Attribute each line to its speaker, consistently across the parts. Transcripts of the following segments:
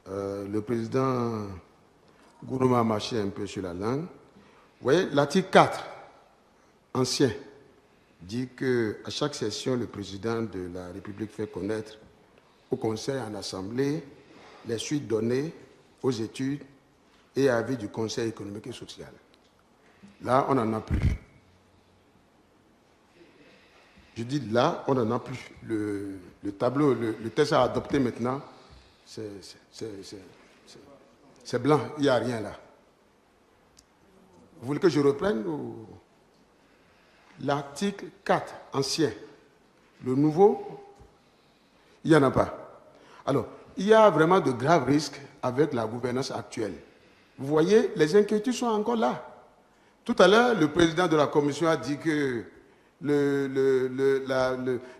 Speaker 1: le président Gourouma a marché un peu sur la langue. Vous voyez, l'article 4, ancien, dit qu'à chaque session, le président de la République fait connaître au Conseil et en Assemblée les suites données aux études et avis du Conseil économique et social. Là, on n'en a plus. Je dis là, on n'en a plus. Le tableau, le texte à adopter maintenant, c'est blanc, il n'y a rien là. Vous voulez que je reprenne ou... L'article 4, ancien. Le nouveau, il n'y en a pas. Alors, il y a vraiment de graves risques avec la gouvernance actuelle. Vous voyez, les inquiétudes sont encore là. Tout à l'heure, le président de la commission a dit que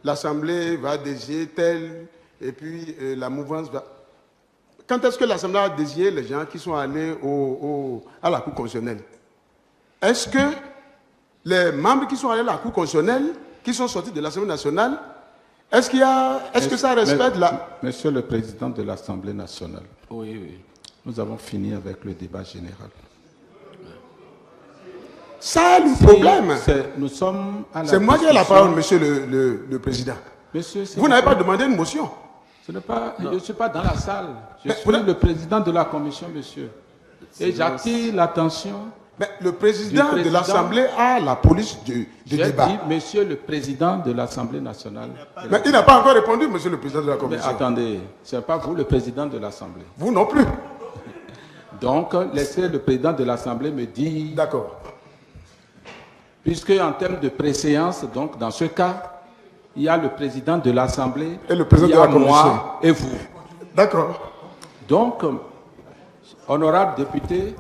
Speaker 1: l'Assemblée va désigner tel, et puis la mouvance va... Quand est-ce que l'Assemblée a désigné les gens qui sont allés à la Cour constitutionnelle? Est-ce que les membres qui sont allés à la Cour constitutionnelle, qui sont sortis de l'Assemblée nationale, est-ce que ça respecte la...
Speaker 2: Monsieur le Président de l'Assemblée nationale,
Speaker 3: Oui.
Speaker 2: nous avons fini avec le débat général.
Speaker 1: Ça, le problème.
Speaker 2: Nous sommes à la
Speaker 1: C'est moi qui ai la parole, monsieur le Président.
Speaker 2: Monsieur,
Speaker 1: vous n'avez pas demandé une motion.
Speaker 2: Je ne suis pas dans la salle. Je suis le président de la commission, monsieur. Et j'attire l'attention.
Speaker 1: Mais le président de l'Assemblée a la police du débat.
Speaker 2: J'ai dit, monsieur le président de l'Assemblée nationale.
Speaker 1: Mais il n'a pas encore répondu, monsieur le président de la commission.
Speaker 2: Mais attendez, ce n'est pas vous le président de l'Assemblée.
Speaker 1: Vous non plus.
Speaker 2: Donc, laissez le président de l'Assemblée me dire.
Speaker 1: D'accord.
Speaker 2: Puisque en termes de préséance, donc dans ce cas, il y a le président de l'Assemblée,
Speaker 1: et le président de la commission,
Speaker 2: moi et vous.
Speaker 1: D'accord.
Speaker 2: Donc, honorable député,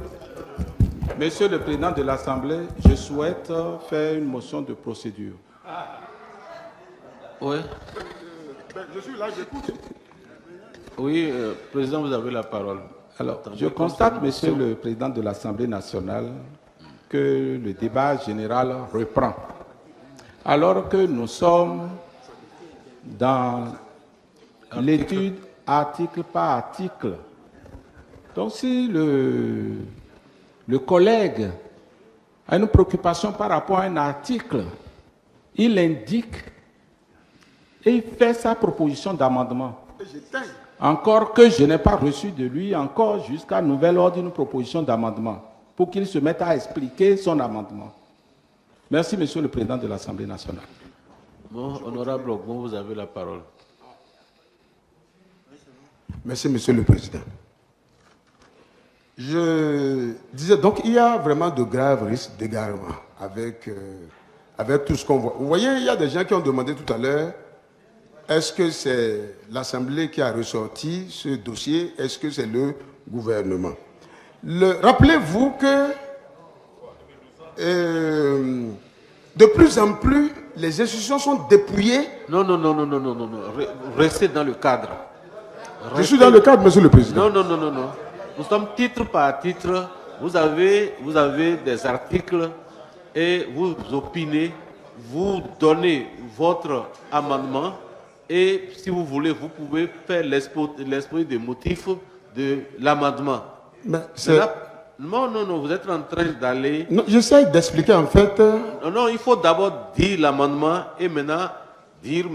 Speaker 2: monsieur le président de l'Assemblée, je souhaite faire une motion de procédure.
Speaker 3: Oui.
Speaker 1: Je suis là, j'écoute.
Speaker 3: Oui, président, vous avez la parole.
Speaker 2: Alors, je constate, monsieur le président de l'Assemblée nationale, que le débat général reprend. Alors que nous sommes dans l'étude article par article. Donc si le collègue a une préoccupation par rapport à un article, il indique et il fait sa proposition d'amendement. Encore que je n'ai pas reçu de lui, encore jusqu'à nouvel ordre, une proposition d'amendement, pour qu'il se mette à expliquer son amendement. Merci, monsieur le président de l'Assemblée nationale.
Speaker 3: Bon, honorable Ogbon, vous avez la parole.
Speaker 1: Merci, monsieur le président. Je disais donc, il y a vraiment de graves risques d'égarement avec tout ce qu'on voit. Vous voyez, il y a des gens qui ont demandé tout à l'heure, est-ce que c'est l'Assemblée qui a ressorti ce dossier? Est-ce que c'est le gouvernement? Rappelez-vous que de plus en plus, les institutions sont dépouillées.
Speaker 3: Non. Restez dans le cadre.
Speaker 1: Je suis dans le cadre, monsieur le président.
Speaker 3: Non. Nous sommes titre par titre. Vous avez des articles et vous opinez, vous donnez votre amendement et si vous voulez, vous pouvez faire l'exposé des motifs de l'amendement. Non, vous êtes en train d'aller...
Speaker 1: Non, j'essaie d'expliquer en fait...
Speaker 3: Non, il faut d'abord dire l'amendement et maintenant dire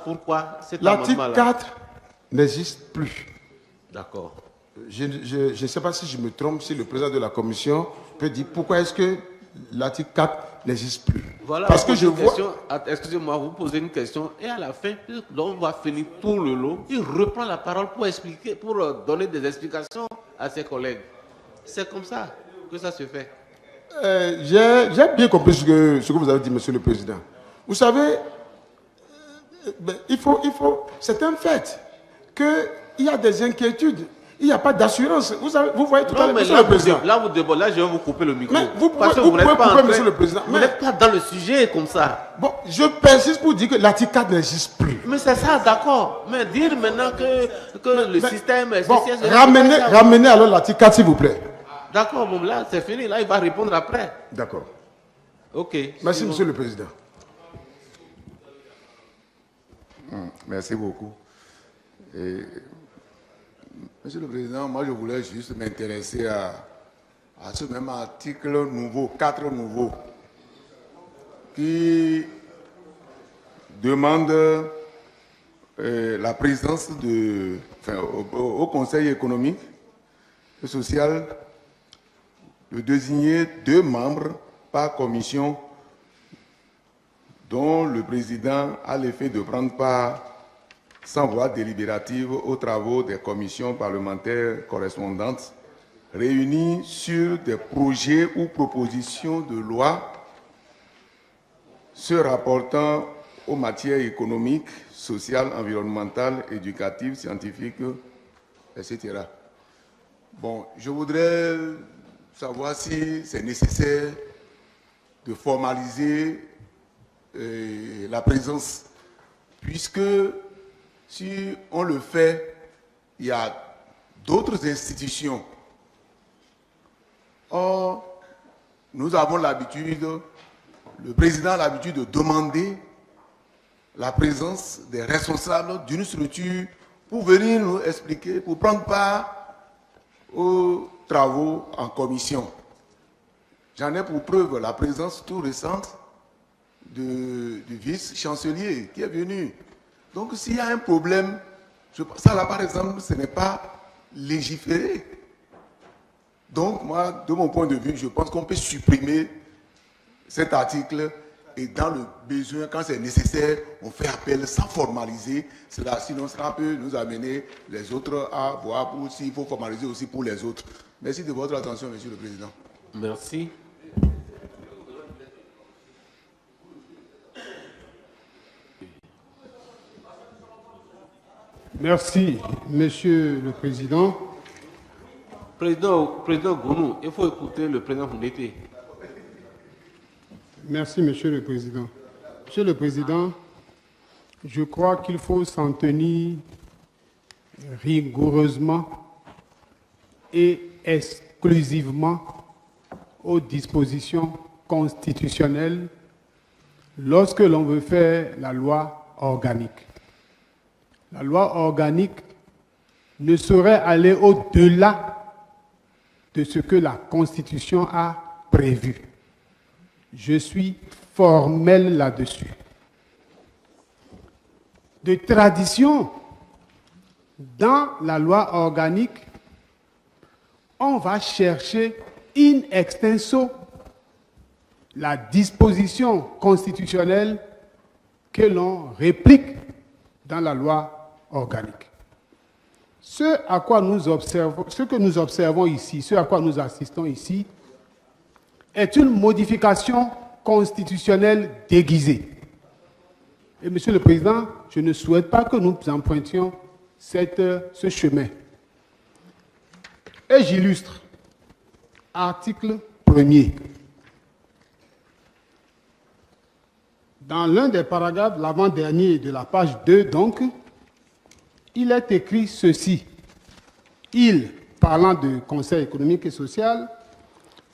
Speaker 3: pourquoi cet amendement-là.
Speaker 1: L'article 4 n'existe plus.
Speaker 3: D'accord.
Speaker 1: Je ne sais pas si je me trompe, si le président de la commission peut dire pourquoi est-ce que l'article 4 n'existe plus.
Speaker 3: Voilà,
Speaker 1: parce que je vois...
Speaker 3: Excusez-moi, vous posez une question et à la fin, on va finir tout le lot. Il reprend la parole pour expliquer, pour donner des explications à ses collègues. C'est comme ça que ça se fait.
Speaker 1: J'ai bien compris ce que vous avez dit, monsieur le président. Vous savez, c'est un fait qu'il y a des inquiétudes. Il n'y a pas d'assurance. Vous voyez tout à l'heure, monsieur le président.
Speaker 3: Là, je vais vous couper le micro.
Speaker 1: Mais vous pouvez
Speaker 3: pas
Speaker 1: couper, monsieur le président.
Speaker 3: Vous n'êtes pas dans le sujet comme ça.
Speaker 1: Bon, je persiste pour dire que l'article 4 n'existe plus.
Speaker 3: Mais c'est ça, d'accord. Mais dire maintenant que le système...
Speaker 1: Bon, ramenez alors l'article 4, s'il vous plaît.
Speaker 3: D'accord, bon, là, c'est fini. Là, il va répondre après.
Speaker 1: D'accord.
Speaker 3: Ok.
Speaker 1: Merci, monsieur le président.
Speaker 4: Merci beaucoup. Et Monsieur le Président, moi je voulais juste m'intéresser à ce même article nouveau, 4 nouveaux, qui demande la présence au Conseil économique et social de désigner 2 membres par commission dont le président a l'effet de prendre part sans voix délibérative aux travaux des commissions parlementaires correspondantes réunies sur des projets ou propositions de loi se rapportant aux matières économiques, sociales, environnementales, éducatives, scientifiques, etc. Bon, je voudrais savoir si c'est nécessaire de formaliser la présence, puisque si on le fait, il y a d'autres institutions. Or, nous avons l'habitude, le président a l'habitude de demander la présence des responsables d'une structure pour venir nous expliquer, pour prendre part aux travaux en commission. J'en ai pour preuve la présence tout récente du vice-chancelier qui est venu. Donc s'il y a un problème, ça là par exemple, ce n'est pas légiféré. Donc moi, de mon point de vue, je pense qu'on peut supprimer cet article et dans le besoin, quand c'est nécessaire, on fait appel sans formaliser cela. Sinon, cela peut nous amener les autres à voir s'il faut formaliser aussi pour les autres. Merci de votre attention, Monsieur le Président.
Speaker 3: Merci.
Speaker 5: Merci, Monsieur le Président.
Speaker 3: Président Gounou, il faut écouter le président Founete.
Speaker 5: Merci, Monsieur le Président. Monsieur le Président, je crois qu'il faut s'en tenir rigoureusement et exclusivement aux dispositions constitutionnelles lorsque l'on veut faire la loi organique. La loi organique ne saurait aller au-delà de ce que la Constitution a prévu. Je suis formel là-dessus. De tradition, dans la loi organique, on va chercher in extenso la disposition constitutionnelle que l'on réplique dans la loi organique. Ce que nous observons ici, ce à quoi nous assistons ici, est une modification constitutionnelle déguisée. Et Monsieur le Président, je ne souhaite pas que nous empruntions ce chemin. Et j'illustre. Article 1er. Dans l'un des paragraphes, l'avant-dernier de la page 2, donc, il est écrit ceci. Il, parlant du Conseil économique et social,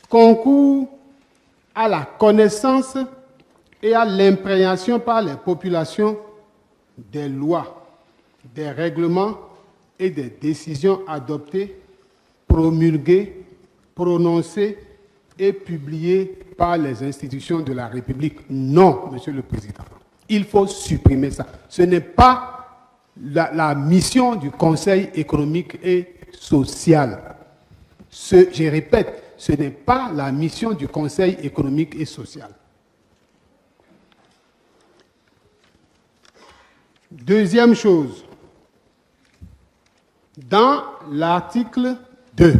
Speaker 5: concourt à la connaissance et à l'imprégnation par les populations des lois, des règlements et des décisions adoptées, promulguées, prononcées et publiées par les institutions de la République. Non, Monsieur le Président. Il faut supprimer ça. Ce n'est pas la mission du Conseil économique et social. Je répète, ce n'est pas la mission du Conseil économique et social. Deuxième chose, dans l'article 2,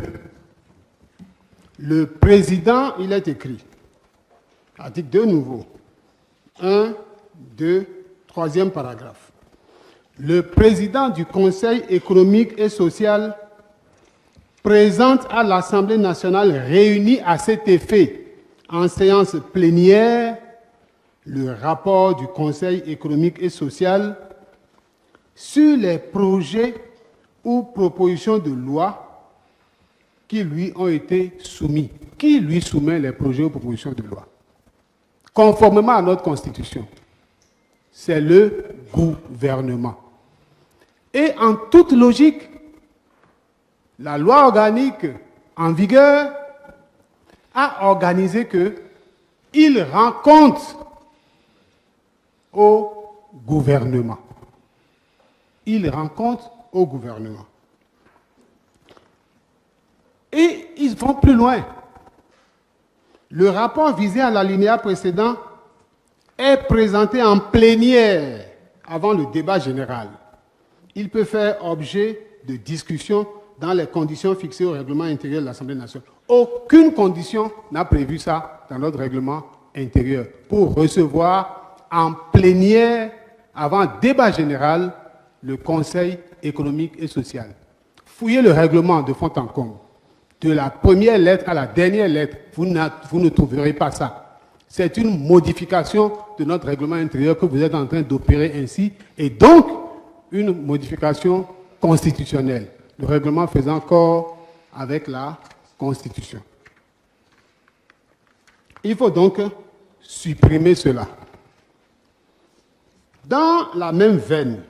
Speaker 5: le président, il est écrit, article 2 nouveau, 1, 2, 3e paragraphe. Le président du Conseil économique et social présente à l'Assemblée nationale réunie à cet effet en séance plénière le rapport du Conseil économique et social sur les projets ou propositions de loi qui lui ont été soumis. Qui lui soumet les projets ou propositions de loi? Conformément à notre Constitution, c'est le gouvernement. Et en toute logique, la loi organique en vigueur a organisé qu'il rend compte au gouvernement. Il rend compte au gouvernement. Et ils vont plus loin. Le rapport visé à l'alinéa précédent est présenté en plénière avant le débat général. Il peut faire objet de discussion dans les conditions fixées au règlement intérieur de l'Assemblée nationale. Aucune condition n'a prévu ça dans notre règlement intérieur pour recevoir en plénière, avant débat général, le Conseil économique et social. Fouillez le règlement de fond en comble. De la première lettre à la dernière lettre, vous ne trouverez pas ça. C'est une modification de notre règlement intérieur que vous êtes en train d'opérer ainsi, et donc une modification constitutionnelle. Le règlement faisant corps avec la Constitution. Il faut donc supprimer cela. Dans la même veine,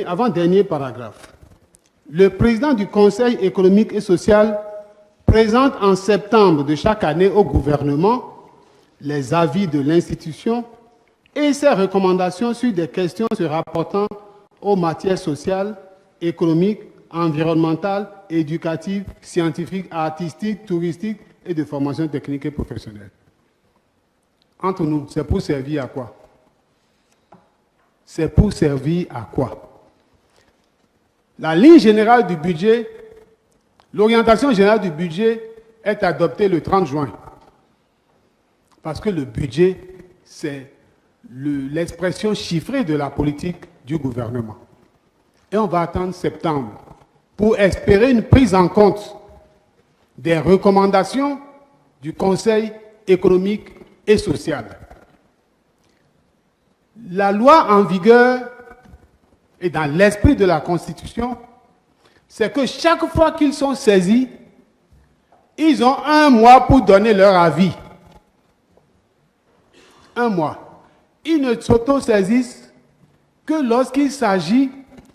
Speaker 5: avant-dernier paragraphe, le président du Conseil économique et social présente en septembre de chaque année au gouvernement les avis de l'institution et ses recommandations sur des questions se rapportant aux matières sociales, économiques, environnementales, éducatives, scientifiques, artistiques, touristiques et de formation technique et professionnelle. Entre nous, c'est pour servir à quoi? C'est pour servir à quoi? La ligne générale du budget, l'orientation générale du budget est adoptée le 30 juin. Parce que le budget, c'est l'expression chiffrée de la politique du gouvernement. Et on va attendre septembre pour espérer une prise en compte des recommandations du Conseil économique et social. La loi en vigueur et dans l'esprit de la Constitution, c'est que chaque fois qu'ils sont saisis, ils ont 1 mois pour donner leur avis. 1 mois. Ils ne s'auto-saisissent que lorsqu'il s'agit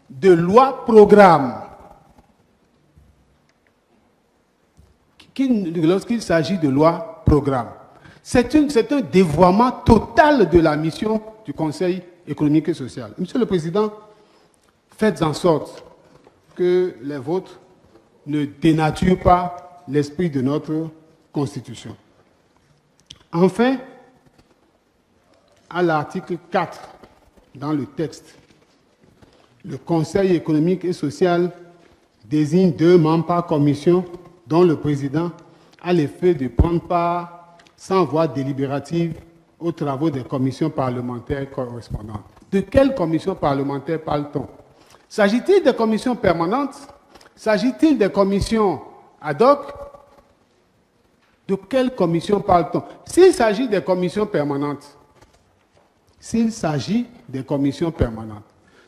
Speaker 5: de lois-programmes. Lorsqu'il s'agit de lois-programmes. C'est un dévoiement total de la mission du Conseil économique et social. Monsieur le Président, faites en sorte que les vôtres ne dénaturent pas l'esprit de notre Constitution. Enfin, à l'article 4, dans le texte, le Conseil économique et social désigne 2 membres par commission, dont le président a l'effet de prendre part sans voix délibérative aux travaux des commissions parlementaires correspondantes. De quelle commission parlementaire parle-t-on? S'agit-il des commissions permanentes? S'agit-il des commissions ad hoc? De quelle commission parle-t-on? S'il s'agit des commissions permanentes,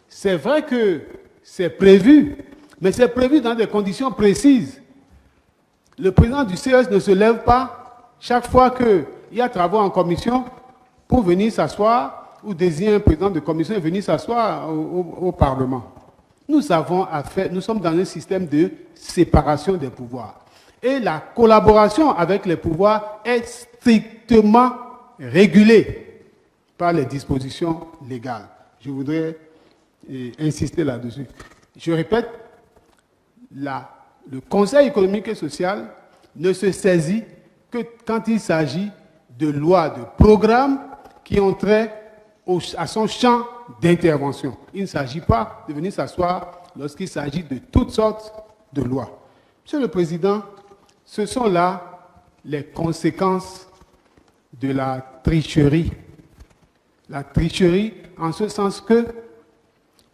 Speaker 5: c'est vrai que c'est prévu, mais c'est prévu dans des conditions précises. Le président du CES ne se lève pas chaque fois qu'il y a travaux en commission pour venir s'asseoir ou désigner un président de commission et venir s'asseoir au Parlement. Nous sommes dans un système de séparation des pouvoirs. Et la collaboration avec les pouvoirs est strictement régulée par les dispositions légales. Je voudrais insister là-dessus. Je répète, le Conseil économique et social ne se saisit que quand il s'agit de lois, de programmes qui ont trait à son champ d'intervention. Il ne s'agit pas de venir s'asseoir lorsqu'il s'agit de toutes sortes de lois. Monsieur le Président, ce sont là les conséquences de la tricherie. La tricherie en ce sens que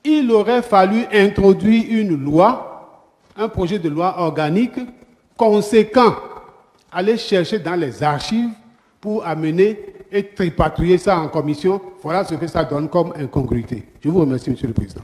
Speaker 5: il aurait fallu introduire une loi, un projet de loi organique conséquent, aller chercher dans les archives pour amener et tripatouiller ça en commission. Voilà ce que ça donne comme incongruité. Je vous remercie, Monsieur le Président.